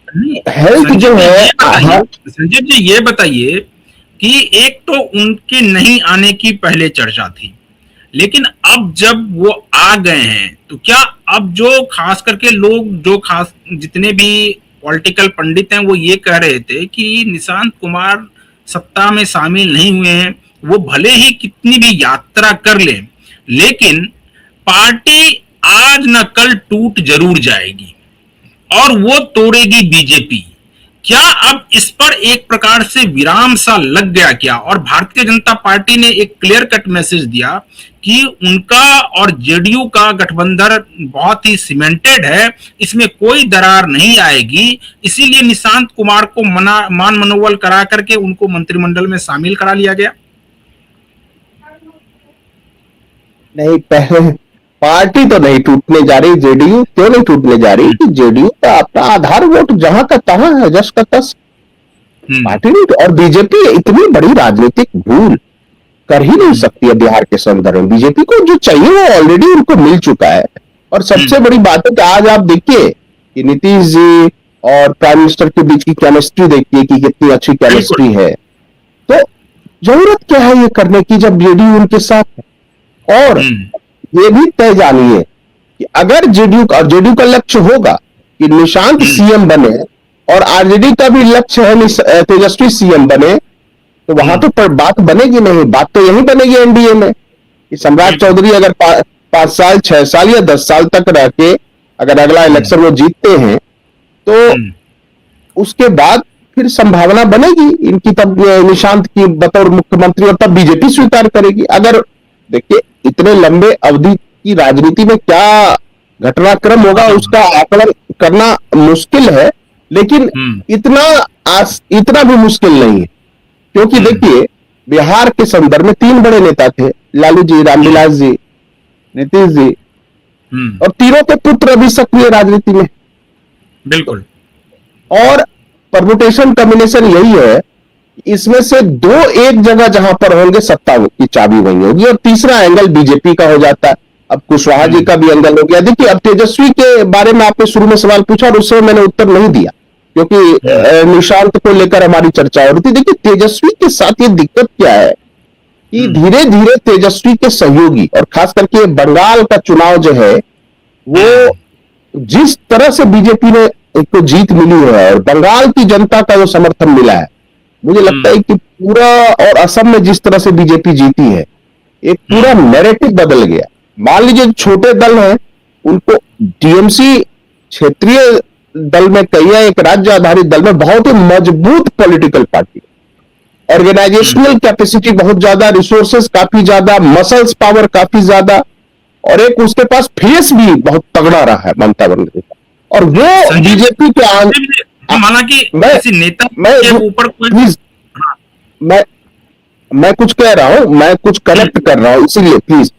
नहीं, हेल्थ जो है। हाँ। संजीव जी ये बताइए कि एक तो उनके नहीं आने की पहले चर्चा थी, लेकिन अब जब वो आ गए हैं तो क्या अब जो खास करके लोग जो खास जितने भी पॉलिटिकल पंडित हैं वो ये कह रहे थे कि निशांत कुमार सत्ता में शामिल नहीं हुए हैं, वो भले ही कितनी भी यात्रा कर लें लेकिन पार्टी आज न कल टूट जरूर जाएगी और वो तोड़ेगी बीजेपी। क्या अब इस पर एक प्रकार से विराम सा लग गया क्या? और भारतीय जनता पार्टी ने एक क्लियर कट मैसेज दिया कि उनका और जेडीयू का गठबंधन बहुत ही सीमेंटेड है, इसमें कोई दरार नहीं आएगी, इसीलिए निशांत कुमार को मान मनोबल करा करके उनको मंत्रिमंडल में शामिल करा लिया गया। नहीं, पहले पार्टी तो नहीं टूटने जा रही। जेडीयू क्यों नहीं टूटने जा रही? कि जेडीयू का अपना आधार वोट जहां का तहां है, जस का तस। पार्टी नहीं। और बीजेपी इतनी बड़ी राजनीतिक भूल कर ही नहीं सकती है बिहार के संदर्भ में। बीजेपी को जो चाहिए वो ऑलरेडी उनको मिल चुका है। और सबसे बड़ी बात है कि आज आप देखिए कि नीतीश जी और प्राइम मिनिस्टर के बीच की केमिस्ट्री देखिए कि कितनी अच्छी केमिस्ट्री है। तो जरूरत क्या है ये करने की जब जेडीयू उनके साथ है? और ये भी तय जानिए कि अगर जेडीयू का लक्ष्य होगा कि निशांत सीएम बने और आरजेडी का भी लक्ष्य है तेजस्वी सीएम बने, तो वहां तो पर बात बनेगी नहीं। बात तो यही बनेगी एनडीए में कि सम्राट चौधरी अगर 5 साल 6 साल या 10 साल तक रह के अगर अगला इलेक्शन वो जीतते हैं तो उसके बाद फिर संभावना बनेगी इनकी, तब निशांत की बतौर मुख्यमंत्री, और तब बीजेपी स्वीकार करेगी। अगर देखिए इतने लंबे अवधि की राजनीति में क्या घटनाक्रम होगा उसका आकलन करना मुश्किल है, लेकिन इतना भी मुश्किल नहीं है। क्योंकि देखिए बिहार के संदर्भ में 3 बड़े नेता थे, लालू जी, रामविलास जी, नीतीश जी, और तीनों के पुत्र अभी सक्रिय राजनीति में। बिल्कुल। और परमुटेशन कॉम्बिनेशन यही है, इसमें से 2 एक जगह जहां पर होंगे सत्ता की चाबी वही होगी, और तीसरा एंगल बीजेपी का हो जाता है। अब कुशवाहा जी का भी एंगल हो गया। देखिए अब तेजस्वी के बारे में आपने शुरू में सवाल पूछा और उससे मैंने उत्तर नहीं दिया क्योंकि निशांत को लेकर हमारी चर्चा हो रही थी। देखिए तेजस्वी के साथ ये दिक्कत क्या है कि धीरे धीरे तेजस्वी के सहयोगी और खास करके बंगाल का चुनाव जो है वो जिस तरह से बीजेपी ने एक तो जीत मिली है और बंगाल की जनता का जो समर्थन मिला है, मुझे लगता है कि पूरा, और असम में जिस तरह से बीजेपी जीती है, एक पूरा नैरेटिव बदल गया। मान लीजिए छोटे दल हैं उनको टीएमसी क्षेत्रीय दल में कहिए एक राज्य आधारित दल में बहुत ही मजबूत पॉलिटिकल पार्टी, ऑर्गेनाइजेशनल कैपेसिटी बहुत ज्यादा, रिसोर्सेस काफी ज्यादा, मसल्स पावर काफी ज्यादा, और एक उसके पास फेस भी बहुत तगड़ा रहा है ममता बनर्जी का। और वो बीजेपी के हालांकि किसी नेता के ऊपर प्लीज मैं कुछ कह रहा हूं, मैं कुछ कनेक्ट कर रहा हूं, इसीलिए प्लीज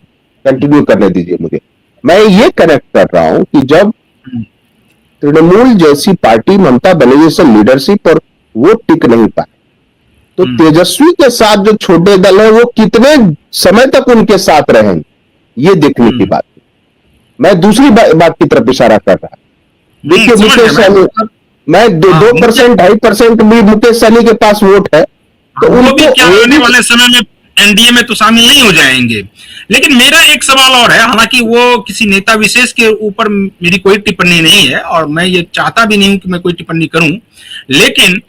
कंटिन्यू करने दीजिए मुझे। मैं ये कनेक्ट कर रहा हूं कि जब तृणमूल जैसी पार्टी ममता बनर्जी से लीडरशिप और वो टिक नहीं पाए, तो तेजस्वी के साथ जो छोटे दल है वो कितने समय तक उनके साथ रहेंगे ये देखने की बात है। मैं दूसरी बात की तरफ इशारा कर रहा। देखिए मुकेश सहनी, मैं 2% 2.5% भी मुकेश सहनी के पास वोट है, तो उनको क्या आने वाले समय में एनडीए में तो शामिल नहीं हो जाएंगे। लेकिन मेरा एक सवाल और है, हालांकि वो किसी नेता विशेष के ऊपर मेरी कोई टिप्पणी नहीं है और मैं ये चाहता भी नहीं हूं कि मैं कोई टिप्पणी करूं, लेकिन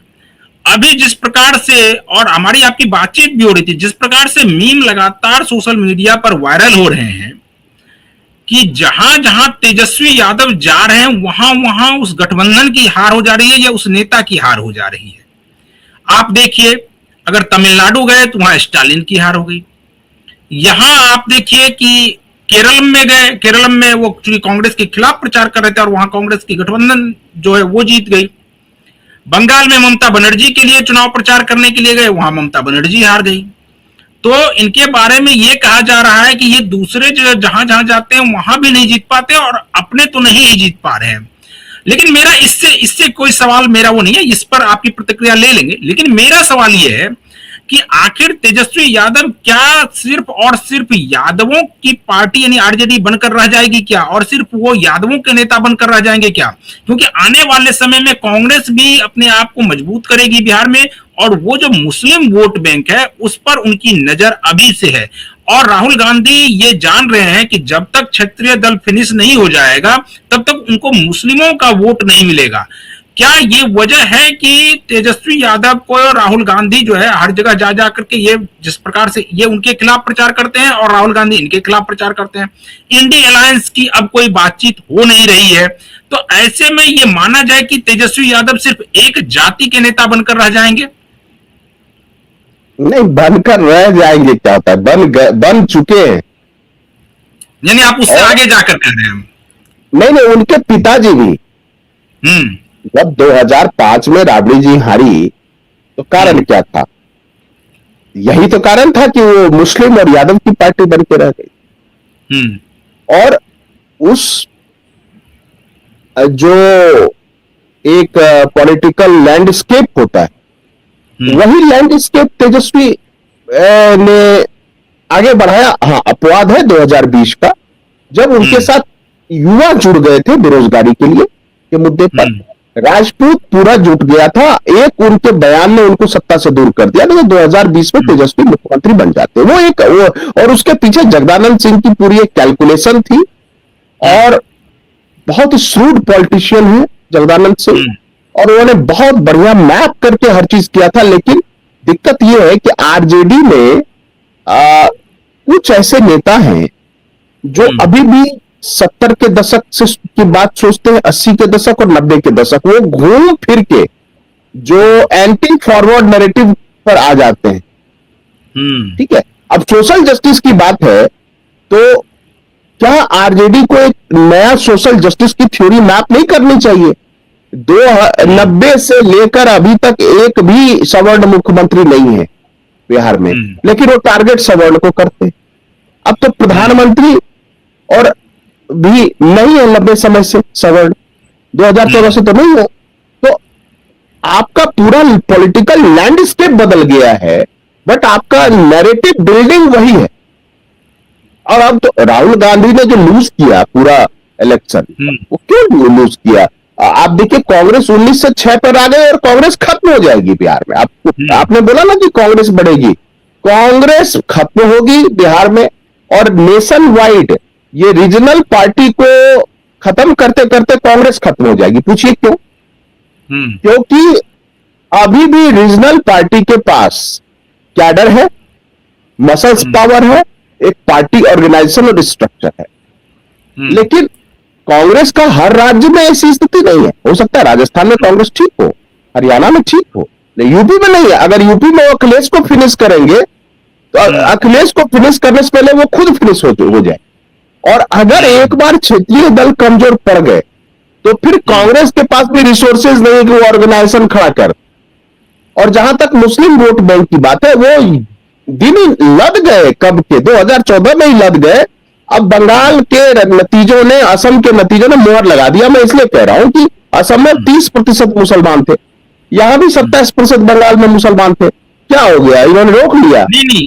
अभी जिस प्रकार से, और हमारी आपकी बातचीत भी हो रही थी, जिस प्रकार से मीम लगातार सोशल मीडिया पर वायरल हो रहे हैं कि जहां जहां तेजस्वी यादव जा रहे हैं वहां वहां उस गठबंधन की हार हो जा रही है या उस नेता की हार हो जा रही है। आप देखिए अगर तमिलनाडु गए तो वहां स्टालिन की हार हो गई। यहां आप देखिए कि केरल में गए, केरल में वो कांग्रेस के खिलाफ प्रचार कर रहे थे और वहां कांग्रेस की गठबंधन जो है वो जीत गई। बंगाल में ममता बनर्जी के लिए चुनाव प्रचार करने के लिए गए, वहां ममता बनर्जी हार गई। तो इनके बारे में ये कहा जा रहा है कि ये दूसरे जहां जहां जाते हैं वहां भी नहीं जीत पाते और अपने तो नहीं ही जीत पा रहे हैं। लेकिन मेरा इससे इससे कोई सवाल मेरा वो नहीं है, इस पर आपकी प्रतिक्रिया ले लेंगे। लेकिन मेरा सवाल ये है कि आखिर तेजस्वी यादव क्या सिर्फ और सिर्फ यादवों की पार्टी यानी आरजेडी बनकर रह जाएगी क्या, और सिर्फ वो यादवों के नेता बनकर रह जाएंगे क्या? क्योंकि आने वाले समय में कांग्रेस भी अपने आप को मजबूत करेगी बिहार में, और वो जो मुस्लिम वोट बैंक है उस पर उनकी नजर अभी से है। और राहुल गांधी ये जान रहे हैं कि जब तक क्षत्रिय दल फिनिश नहीं हो जाएगा तब तक उनको मुस्लिमों का वोट नहीं मिलेगा। क्या ये वजह है कि तेजस्वी यादव को राहुल गांधी जो है हर जगह जा जा करके ये जिस प्रकार से ये उनके खिलाफ प्रचार करते हैं और राहुल गांधी इनके खिलाफ प्रचार करते हैं, इंडी अलायंस की अब कोई बातचीत हो नहीं रही है, तो ऐसे में ये माना जाए कि तेजस्वी यादव सिर्फ एक जाति के नेता बनकर रह जाएंगे? नहीं, बनकर रह जाएंगे क्या होता है, बन चुके हैं। यानी आप उससे आगे जाकर कह रहे हैं? नहीं, उनके पिताजी भी जब 2005 में राबड़ी जी हारी तो कारण क्या था? यही तो कारण था कि वो मुस्लिम और यादव की पार्टी बन के रह गई। और उस जो एक पॉलिटिकल लैंडस्केप होता है, वही लैंडस्केप तेजस्वी ने आगे बढ़ाया। हाँ, अपवाद है 2020 का, जब उनके साथ युवा जुड़ गए थे बेरोजगारी के लिए के मुद्दे पर। राजपूत पूरा जुट गया था, एक उनके बयान ने उनको सत्ता से दूर कर दिया, तो 2020 में तेजस्वी मुख्यमंत्री बन जाते। और उसके पीछे जगदानंद सिंह की पूरी एक कैलकुलेशन थी, और बहुत ही श्रूड पॉलिटिशियन है जगदानंद सिंह, और उन्होंने बहुत बढ़िया मैप करके हर चीज किया था। लेकिन दिक्कत यह है कि आरजेडी में कुछ ऐसे नेता हैं जो अभी भी 70 के दशक से की बात सोचते हैं, 80 के दशक और 90 के दशक, वो घूम फिर के जो एंटी फॉरवर्ड नैरेटिव पर आ जाते हैं। ठीक है, अब सोशल जस्टिस की बात है, तो क्या आरजेडी को एक नया सोशल जस्टिस की थ्योरी मैप नहीं करनी चाहिए? 90 से लेकर अभी तक एक भी सवर्ण मुख्यमंत्री नहीं है बिहार में, लेकिन वो टारगेट सवर्ण को करते। अब तो प्रधानमंत्री और भी नहीं है 90 समय से सवर्ण, 2014 से तो नहीं है। तो आपका पूरा पॉलिटिकल लैंडस्केप बदल गया है, बट आपका नैरेटिव बिल्डिंग वही है। और अब तो राहुल गांधी ने जो लूज किया पूरा इलेक्शन, वो क्यों लूज किया? आप देखिए, कांग्रेस 19 से 6 पर आ गई और कांग्रेस खत्म हो जाएगी बिहार में। आपने बोला ना कि कांग्रेस बढ़ेगी, कांग्रेस खत्म होगी बिहार में, और नेशन वाइड ये रीजनल पार्टी को खत्म करते करते कांग्रेस खत्म हो जाएगी। पूछिए क्यों? क्योंकि अभी भी रीजनल पार्टी के पास कैडर है, मसल्स पावर है, एक पार्टी ऑर्गेनाइजेशन और स्ट्रक्चर है। लेकिन कांग्रेस का हर राज्य में ऐसी स्थिति नहीं है। हो सकता है राजस्थान में कांग्रेस ठीक हो, हरियाणा में ठीक हो, लेकिन यूपी में नहीं है। अगर यूपी में अखिलेश को फिनिश करेंगे तो अखिलेश को फिनिश करने से पहले वो खुद फिनिश हो जाए। और अगर एक बार क्षेत्रीय दल कमजोर पड़ गए तो फिर कांग्रेस के पास भी रिसोर्सेज नहीं कि वो ऑर्गेनाइजेशन खड़ा कर। और जहां तक मुस्लिम वोट बैंक की बात है, वो दिन लद गए, कब के 2014 में ही लद गए। अब बंगाल के नतीजों ने, असम के नतीजों ने मोहर लगा दिया। मैं इसलिए कह रहा हूं कि असम में 30% मुसलमान थे, यहां भी 27% बंगाल में मुसलमान थे। क्या हो गया? इन्होंने रोक लिया। नहीं,